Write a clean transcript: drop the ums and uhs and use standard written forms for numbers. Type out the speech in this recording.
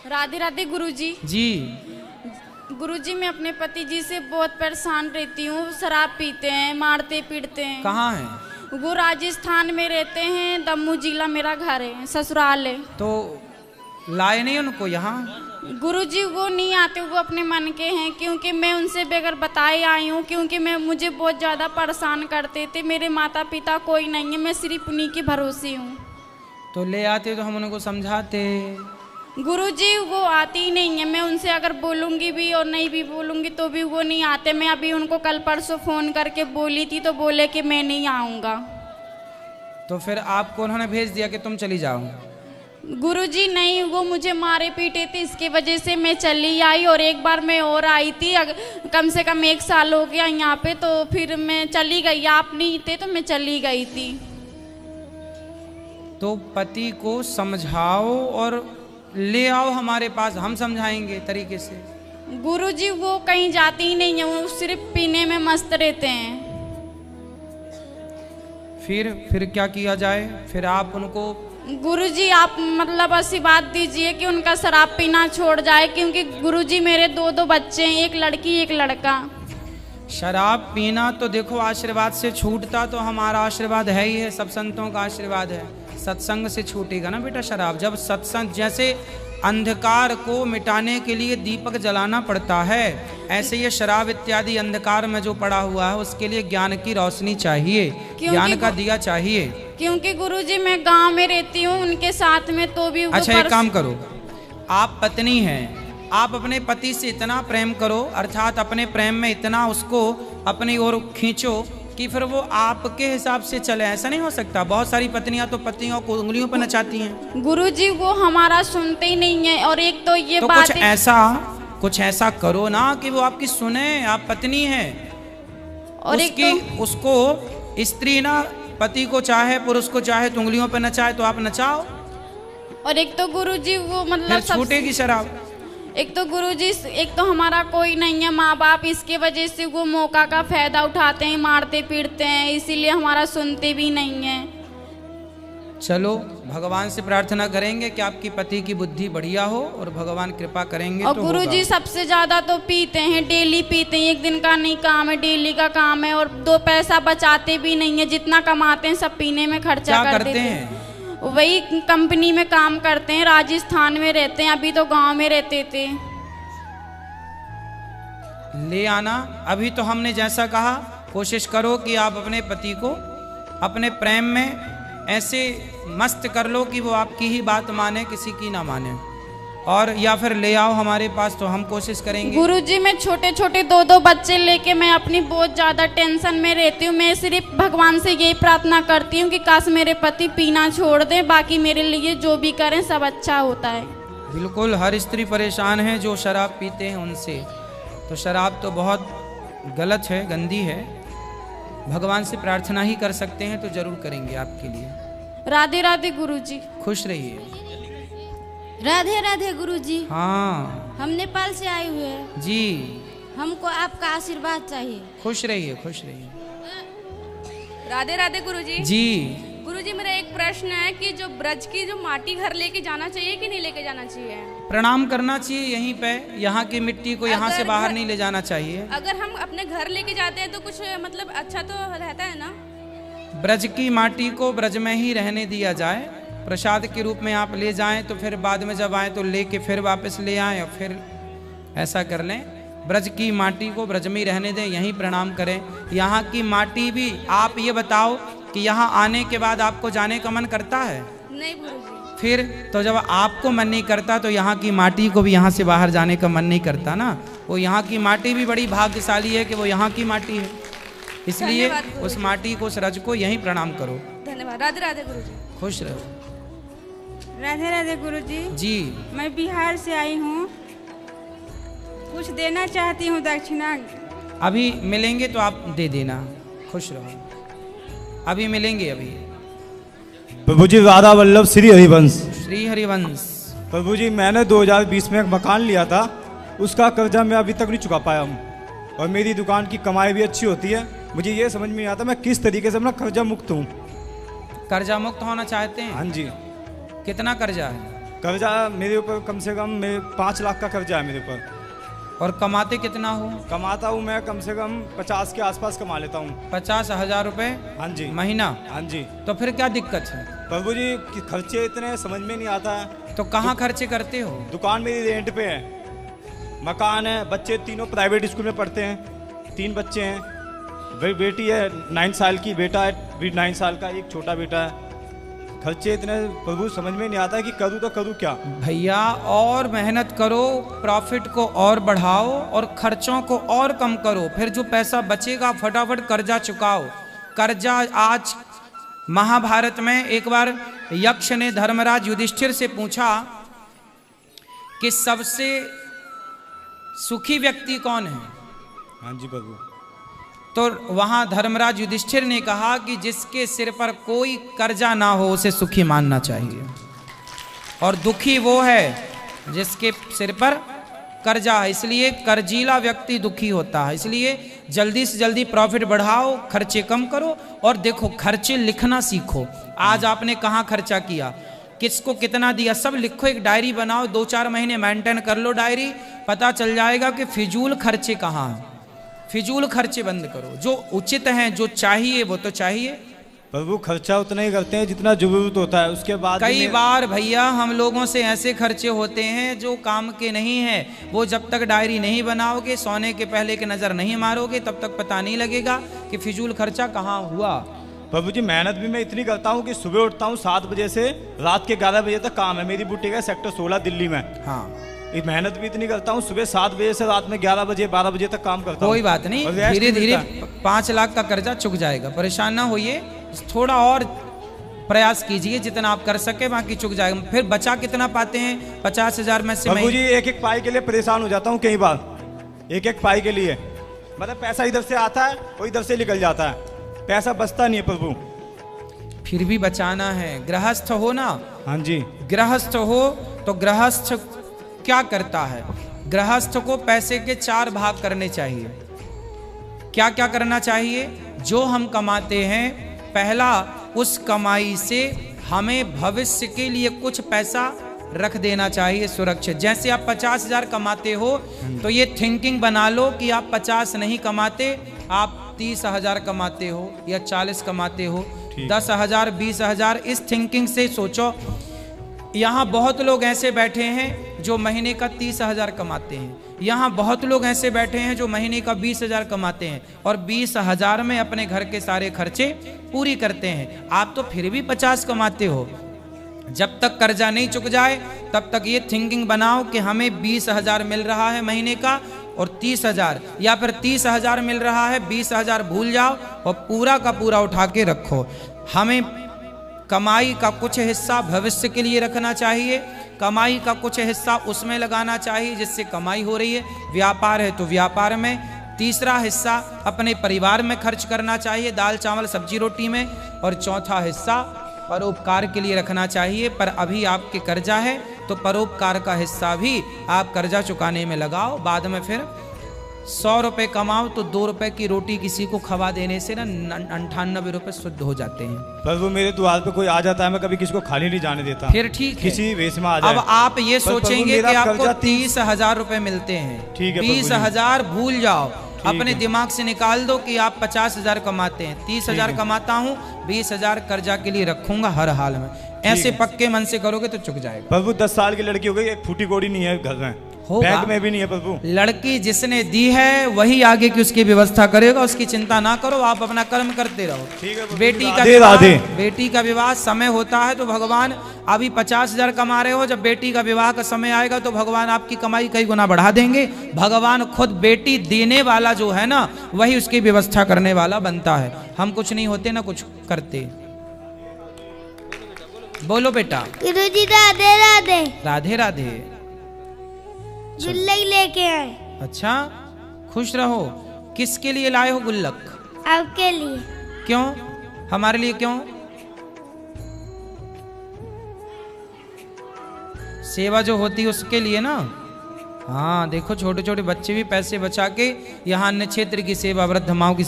राधे राधे गुरुजी। जी। गुरुजी मैं अपने पति जी से बहुत परेशान रहती हूँ। शराब पीते हैं, मारते पीटते हैं। कहाँ है? वो राजस्थान में रहते हैं, दमू जिला मेरा घर है, ससुराल है। तो लाए नहीं उनको यहाँ? गुरुजी वो नहीं आते, वो अपने मन के हैं, क्योंकि मैं उनसे बगैर बताए आई हूँ, क्योंकि मुझे बहुत ज़्यादा परेशान करते थे। मेरे माता पिता कोई नहीं है, मैं सिर्फ उन्हीं के भरोसे हूँ। तो ले आते तो हम उनको समझाते। गुरुजी वो आती ही नहीं है। मैं उनसे अगर बोलूँगी भी और नहीं भी बोलूँगी तो भी वो नहीं आते। मैं अभी उनको कल परसों फ़ोन करके बोली थी तो बोले कि मैं नहीं आऊँगा। तो फिर आपको उन्होंने भेज दिया कि तुम चली जाओ? गुरुजी नहीं, वो मुझे मारे पीटे थे, इसकी वजह से मैं चली आई। और एक बार मैं और आई थी, कम से कम 1 साल हो गया यहाँ पे, तो फिर मैं चली गई। आप नहीं थे तो मैं चली गई थी। तो पति को समझाओ और ले आओ हमारे पास, हम समझाएंगे तरीके से। गुरुजी वो कहीं जाती ही नहीं है, वो सिर्फ पीने में मस्त रहते हैं। फिर क्या किया जाए? फिर आप उनको गुरुजी आप मतलब आशीर्वाद दीजिए कि उनका शराब पीना छोड़ जाए, क्योंकि गुरुजी मेरे 2 बच्चे हैं, एक लड़की एक लड़का। शराब पीना तो देखो आशीर्वाद से छूटता तो हमारा आशीर्वाद है ही है, सब संतों का आशीर्वाद है। सत्संग से छूटेगा ना बेटा शराब। जब सत्संग, जैसे अंधकार को मिटाने के लिए दीपक जलाना पड़ता है, ऐसे ये शराब इत्यादि अंधकार में जो पड़ा हुआ है उसके लिए ज्ञान की रोशनी चाहिए, ज्ञान का दिया चाहिए। क्योंकि गुरुजी मैं गांव में रहती हूँ उनके साथ में, तो भी अच्छा एक काम करो, आप पत्नी हैं, आप अपने पति से इतना प्रेम करो, अर्थात अपने प्रेम में इतना उसको अपनी ओर खींचो कि फिर वो आपके हिसाब से चले। ऐसा नहीं हो सकता। बहुत सारी पत्नियां तो पतियों को उंगलियों पर नचाती हैं। गुरुजी वो हमारा सुनते ही नहीं है। और एक तो ये तो बात कुछ ऐसा करो ना कि वो आपकी सुने। आप पत्नी हैं और उसकी, उसको स्त्री ना पति को चाहे पुरुष को चाहे तो उंगलियों पे नचाए, तो आप नचाओ। और एक तो गुरुजी वो मतलब छूटेगी शराब। एक तो गुरुजी एक तो हमारा कोई नहीं है, माँ बाप, इसके वजह से वो मौका का फायदा उठाते हैं, मारते पीटते हैं, इसीलिए हमारा सुनते भी नहीं है। चलो भगवान से प्रार्थना करेंगे कि आपकी पति की बुद्धि बढ़िया हो और भगवान कृपा करेंगे। और तो गुरुजी सबसे ज्यादा तो पीते हैं, डेली पीते हैं, एक दिन का नहीं काम है, डेली का काम है। और 2 पैसा बचाते भी नहीं है, जितना कमाते हैं सब पीने में खर्चा कर देते हैं। वही कंपनी में काम करते हैं, राजस्थान में रहते हैं, अभी तो गांव में रहते थे। ले आना। अभी तो हमने जैसा कहा, कोशिश करो कि आप अपने पति को अपने प्रेम में ऐसे मस्त कर लो कि वो आपकी ही बात माने, किसी की ना माने। और या फिर ले आओ हमारे पास, तो हम कोशिश करेंगे। गुरुजी मैं छोटे छोटे 2 बच्चे लेके मैं अपनी बहुत ज़्यादा टेंशन में रहती हूँ। मैं सिर्फ भगवान से यही प्रार्थना करती हूँ कि काश मेरे पति पीना छोड़ दें, बाकी मेरे लिए जो भी करें सब अच्छा होता है। बिल्कुल, हर स्त्री परेशान है जो शराब पीते हैं उनसे। तो शराब तो बहुत गलत है, गंदी है। भगवान से प्रार्थना ही कर सकते हैं, तो जरूर करेंगे आपके लिए। राधे राधे गुरुजी। खुश रहिए। राधे राधे गुरुजी। हाँ हम नेपाल से आए हुए हैं जी। हमको आपका आशीर्वाद चाहिए। खुश रहिए, खुश रहिए। राधे राधे गुरुजी। जी गुरुजी मेरा एक प्रश्न है कि जो ब्रज की जो माटी घर लेके जाना चाहिए कि नहीं लेके जाना चाहिए? प्रणाम करना चाहिए यहीं पे। यहाँ की मिट्टी को यहाँ से बाहर नहीं ले जाना चाहिए। अगर हम अपने घर लेके जाते हैं तो कुछ मतलब अच्छा तो रहता है ना? ब्रज की माटी को ब्रज में ही रहने दिया जाए। प्रसाद के रूप में आप ले जाएं तो फिर बाद में जब आए तो लेके फिर वापस ले आएं, और फिर ऐसा कर लें। ब्रज की माटी को ब्रज में ही रहने दें, यहीं प्रणाम करें। यहाँ की माटी भी, आप ये बताओ कि यहाँ आने के बाद आपको जाने का मन करता है? नहीं गुरुजी। फिर तो जब आपको मन नहीं करता तो यहाँ की माटी को भी यहाँ से बाहर जाने का मन नहीं करता ना। वो यहाँ की माटी भी बड़ी भाग्यशाली है कि वो यहाँ की माटी है, इसलिए उस माटी को, उस रज को यहीं प्रणाम करो। धन्यवाद। राधे राधे गुरुजी। खुश रहो। राधे राधे गुरुजी। जी मैं बिहार से आई हूँ, कुछ देना चाहती हूँ दक्षिणा। अभी मिलेंगे तो आप दे देना। खुश रहो, अभी मिलेंगे। अभी प्रभु जी राधा वल्लभ श्री हरिवंश। श्री हरिवंश। प्रभु जी मैंने 2020 में एक मकान लिया था, उसका कर्जा मैं अभी तक नहीं चुका पाया हूँ, और मेरी दुकान की कमाई भी अच्छी होती है। मुझे ये समझ में नहीं आता मैं किस तरीके से अपना कर्जा मुक्त हूँ। कर्जा मुक्त होना चाहते हैं? हाँ जी। कितना कर्जा है? कर्जा मेरे ऊपर कम से कम 5 लाख का कर्जा है मेरे ऊपर। और कमाते कितना हो? कमाता हूँ मैं कम से कम 50 के आसपास कमा लेता हूँ। 50,000 रुपए हाँ जी। महीना? हाँ जी। तो फिर क्या दिक्कत है? प्रभु जी कि खर्चे इतने समझ में नहीं आता है। तो कहाँ खर्चे करते हो? दुकान मेरी रेंट पे है, मकान है, बच्चे तीनों प्राइवेट स्कूल में पढ़ते हैं, 3 बच्चे हैं, बेटी है 9 साल की, बेटा है 9 साल का, एक छोटा बेटा है। खर्चे इतने प्रभु समझ में नहीं आता है कि करूँ तो करूँ क्या। भैया और मेहनत करो, प्रॉफिट को और बढ़ाओ और खर्चों को और कम करो, फिर जो पैसा बचेगा फटाफट कर्जा चुकाओ। कर्जा आज महाभारत में एक बार यक्ष ने धर्मराज युधिष्ठिर से पूछा कि सबसे सुखी व्यक्ति कौन है? हाँ जी प्रभु। तो वहां धर्मराज युधिष्ठिर ने कहा कि जिसके सिर पर कोई कर्जा ना हो उसे सुखी मानना चाहिए, और दुखी वो है जिसके सिर पर कर्जा है। इसलिए कर्जीला व्यक्ति दुखी होता है। इसलिए जल्दी से जल्दी प्रॉफिट बढ़ाओ, खर्चे कम करो, और देखो खर्चे लिखना सीखो। आज आपने कहाँ खर्चा किया, किसको कितना दिया, सब लिखो, एक डायरी बनाओ, 2-4 महीने मेंटेन कर लो डायरी, पता चल जाएगा कि फिजूल खर्चे कहाँ हैं। फिजूल खर्चे बंद करो, जो उचित हैं, जो चाहिए वो तो चाहिए। प्रभु खर्चा उतना ही करते हैं जितना जरूरत होता है, उसके बाद कई बार भैया हम लोगों से ऐसे खर्चे होते हैं जो काम के नहीं हैं। वो जब तक डायरी नहीं बनाओगे, सोने के पहले की नज़र नहीं मारोगे, तब तक पता नहीं लगेगा कि फिजूल खर्चा कहाँ हुआ। प्रभु जी मेहनत भी मैं इतनी करता हूँ कि सुबह उठता हूँ 7 बजे से रात के 11 बजे तक काम है। मेरी बुटीक है सेक्टर 16 दिल्ली में। हाँ, ये मेहनत भी इतनी करता हूँ, सुबह 7 बजे से रात में 11 बजे 12 बजे तक काम करता हूँ। कोई बात नहीं, धीरे धीरे 5 लाख का कर्जा चुक जाएगा, परेशान ना होइए। थोड़ा और प्रयास कीजिए जितना आप कर सके, बाकी चुक जाएगा। फिर बचा कितना पाते हैं 50,000 में से? प्रभु जी एक पाई के लिए परेशान हो जाता हूँ कई बार, एक पाई के लिए। मतलब पैसा इधर से आता है और इधर से निकल जाता है, पैसा बचता नहीं है प्रभु। फिर भी बचाना है। गृहस्थ हो ना? हाँ जी। गृहस्थ हो तो गृहस्थ क्या करता है? गृहस्थ को पैसे के 4 भाग करने चाहिए। क्या क्या करना चाहिए? जो हम कमाते हैं, पहला उस कमाई से हमें भविष्य के लिए कुछ पैसा रख देना चाहिए सुरक्षित। जैसे आप 50,000 कमाते हो तो ये थिंकिंग बना लो कि आप 50 नहीं कमाते, आप 30,000 कमाते हो या 40 कमाते हो, 10,000 20,000, इस थिंकिंग से सोचो। यहाँ बहुत लोग ऐसे बैठे हैं जो महीने का 30,000 कमाते हैं, यहाँ बहुत लोग ऐसे बैठे हैं जो महीने का 20,000 कमाते हैं और 20,000 में अपने घर के सारे खर्चे पूरी करते हैं। आप तो फिर भी 50 कमाते हो। जब तक कर्जा नहीं चुक जाए तब तक ये थिंकिंग बनाओ कि हमें 20,000 मिल रहा है महीने का और 30,000, या फिर 30,000 मिल रहा है, 20,000 भूल जाओ और पूरा का पूरा उठा के रखो। हमें कमाई का कुछ हिस्सा भविष्य के लिए रखना चाहिए, कमाई का कुछ हिस्सा उसमें लगाना चाहिए जिससे कमाई हो रही है। व्यापार है तो व्यापार में, तीसरा हिस्सा अपने परिवार में खर्च करना चाहिए, दाल चावल सब्जी रोटी में, और चौथा हिस्सा परोपकार के लिए रखना चाहिए। पर अभी आपके कर्जा है तो परोपकार का हिस्सा भी आप कर्जा चुकाने में लगाओ। बाद में फिर 100 रुपये कमाओ तो 2 रुपये की रोटी किसी को खवा देने से ना 98 रुपये शुद्ध हो जाते हैं। प्रभु मेरे द्वार पे कोई आ जाता है, मैं कभी किसी को खाली नहीं जाने देता। फिर ठीक है, किसी वेश में आ जाए। अब आप ये सोचेंगे कि आपको 30,000 रुपये मिलते हैं, ठीक है, 20,000 भूल जाओ, अपने दिमाग से निकाल दो कि आप 50,000 कमाते हैं, 30,000 कमाता हूँ, 20,000 कर्जा के लिए रखूंगा हर हाल में। ऐसे पक्के मन से करोगे तो चुक जाएगा। प्रभु 10 साल की लड़की हो गई, एक फूटी कोड़ी नहीं है घर में, बैग में भी नहीं है प्रभु। लड़की जिसने दी है वही आगे की उसकी व्यवस्था करेगा, उसकी चिंता ना करो, आप अपना कर्म करते रहो। बेटी का विवाह समय होता है तो भगवान, अभी 50,000 कमा रहे हो, जब बेटी का विवाह का समय आएगा तो भगवान आपकी कमाई कई गुना बढ़ा देंगे। भगवान खुद बेटी देने वाला जो है ना, वही उसकी व्यवस्था करने वाला बनता है। हम कुछ नहीं होते ना कुछ करते। बोलो बेटा। गुरुजी राधे राधे। राधे राधे। गुल्लक लेके आए। अच्छा, खुश रहो। किसके लिए लाए हो गुल्लक? आपके लिए। क्यों? हमारे लिए क्यों? सेवा जो होती है उसके लिए ना। हाँ देखो, छोटे छोटे बच्चे भी पैसे बचा के यहाँ अन्य क्षेत्र की सेवा, वृद्ध माओ की